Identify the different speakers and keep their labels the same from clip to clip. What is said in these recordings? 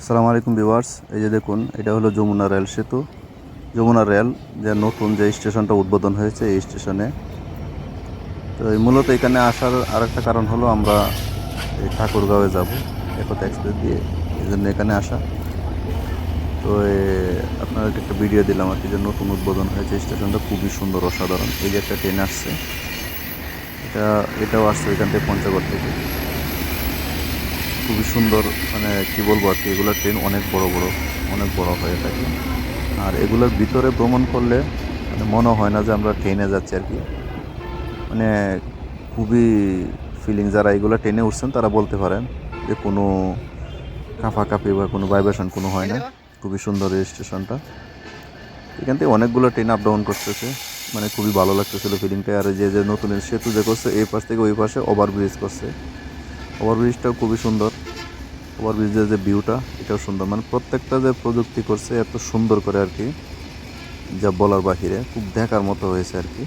Speaker 1: আসসালামু আলাইকুম ভিউয়ার্স, এই যে দেখুন, এটা হলো যমুনা রেল সেতু। যমুনা রেল যে নতুন যে স্টেশনটা উদ্বোধন হয়েছে এই স্টেশনে। তো এই মূলত এখানে আসার আরেকটা কারণ হলো আমরা এই ঠাকুরগাঁওয়ে যাব একতা এক্সপ্রেস দিয়ে, এই জন্য এখানে আসা। তো আপনাদেরকে একটা ভিডিও দিলাম আর কি, যে নতুন উদ্বোধন হয়েছে স্টেশনটা, খুবই সুন্দর, অসাধারণ। এই যে একটা ট্রেন আসছে, এটাও আসছে এখান থেকে, পঞ্চগড় থেকে। খুবই সুন্দর, মানে কি বলবো আর কি, এগুলো ট্রেন অনেক বড় বড়, অনেক বড় হয়ে থাকে। আর এগুলোর ভিতরে ভ্রমণ করলে মানে মনে হয় না যে আমরা ট্রেনে যাচ্ছি আর কি। মানে খুবই ফিলিং, যারা এগুলো ট্রেনে উঠছেন তারা বলতে পারেন যে কোনো কাঁপাকাঁপি বা কোনো ভাইব্রেশন কোনো হয় না। খুবই সুন্দর এই স্টেশনটা। এখান থেকে অনেকগুলো ট্রেন আপ ডাউন করতেছে, মানে খুবই ভালো লাগতেছিল ফিলিংটা। আর যে যে নতুন সেতু যে করছে, এই পাশ থেকে ওই পাশে ওভারব্রিজ করছে, ওভারব্রিজটাও খুবই সুন্দর। ওভারব্রিজের যে ভিউটা, এটাও সুন্দর। মানে প্রত্যেকটা যে প্রযুক্তি করছে এত সুন্দর করে আর কি, যা বলার বাহিরে, খুব দেখার মতো হয়েছে আর কি।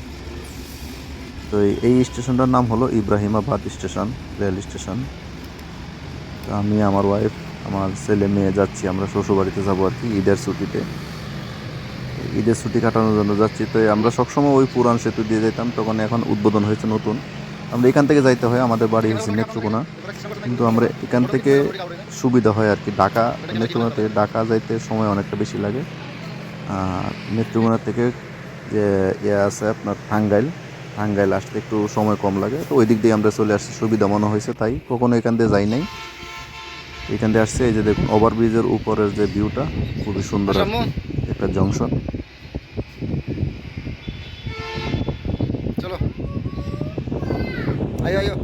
Speaker 1: তো এই স্টেশনটার নাম হলো ইব্রাহিমাবাদ স্টেশন, রেল স্টেশন। তো আমি, আমার ওয়াইফ, আমার ছেলে মেয়ে যাচ্ছি, আমরা শ্বশুরবাড়িতে যাবো আর কি ঈদের ছুটিতে। ঈদের ছুটি কাটানোর জন্য যাচ্ছি। তো আমরা সবসময় ওই পুরান সেতু দিয়ে যেতাম, তখন এখন উদ্বোধন হয়েছে নতুন। আমরা এখান থেকে যাইতে হয়, আমাদের বাড়ি হচ্ছে নেত্রকোনা, কিন্তু আমরা এখান থেকে সুবিধা হয় আর কি। নেত্রকোনা থেকে ঢাকা যাইতে সময় অনেকটা বেশি লাগে। আর নেত্রকোনা থেকে যে আছে আপনার টাঙ্গাইল আসতে একটু সময় কম লাগে। তো ওই দিক দিয়ে আমরা চলে আসছি, সুবিধা মনে হয়েছে, তাই কখনো এখান দিয়ে যাই নাই, এখান দিয়ে আসছে। এই যে দেখুন, ওভারব্রিজের উপরের যে ভিউটা, খুবই সুন্দর আর কি, একটা জংশন।
Speaker 2: চলো আয়ো আয়ো